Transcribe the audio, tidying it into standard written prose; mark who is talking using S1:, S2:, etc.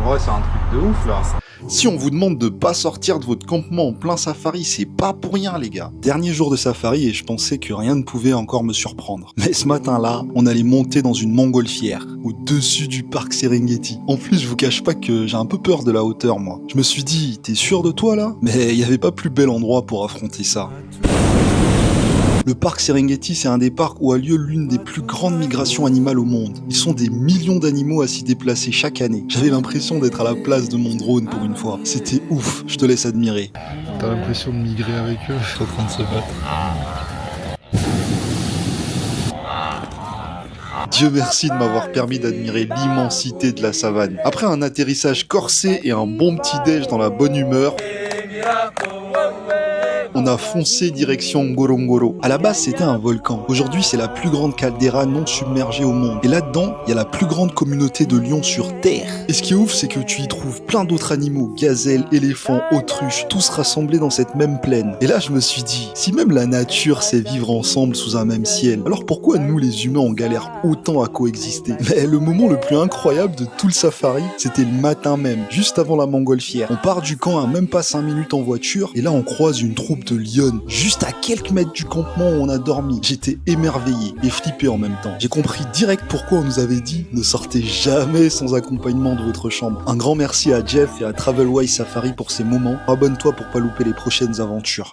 S1: vrai, c'est un truc de ouf là.
S2: Si on vous demande de pas sortir de votre campement en plein safari, c'est pas pour rien les gars. Dernier jour de safari et je pensais que rien ne pouvait encore me surprendre. Mais ce matin-là, on allait monter dans une montgolfière, au-dessus du parc Serengeti. En plus, je vous cache pas que j'ai un peu peur de la hauteur moi. Je me suis dit, t'es sûr de toi là? Mais il y avait pas plus bel endroit pour affronter ça. Le parc Serengeti, c'est un des parcs où a lieu l'une des plus grandes migrations animales au monde. Ils sont des millions d'animaux à s'y déplacer chaque année. J'avais l'impression d'être à la place de mon drone pour une fois. C'était ouf, je te laisse admirer.
S3: T'as l'impression de migrer avec eux, en train de se battre.
S2: Dieu merci de m'avoir permis d'admirer l'immensité de la savane. Après un atterrissage corsé et un bon petit déj dans la bonne humeur, on a foncé direction Ngorongoro. À la base, c'était un volcan. Aujourd'hui, c'est la plus grande caldeira non submergée au monde. Et là-dedans, il y a la plus grande communauté de lions sur Terre. Et ce qui est ouf, c'est que tu y trouves plein d'autres animaux, gazelles, éléphants, autruches, tous rassemblés dans cette même plaine. Et là, je me suis dit, si même la nature sait vivre ensemble sous un même ciel, alors pourquoi nous, les humains, on galère autant à coexister? Mais le moment le plus incroyable de tout le safari, c'était le matin même, juste avant la montgolfière. On part du camp à même pas 5 minutes en voiture, et là, on croise une troupe de lionnes, juste à quelques mètres du campement où on a dormi. J'étais émerveillé et flippé en même temps. J'ai compris direct pourquoi on nous avait dit ne sortez jamais sans accompagnement de votre chambre. Un grand merci à Jeff et à Travelwise Safari pour ces moments. Abonne-toi pour pas louper les prochaines aventures.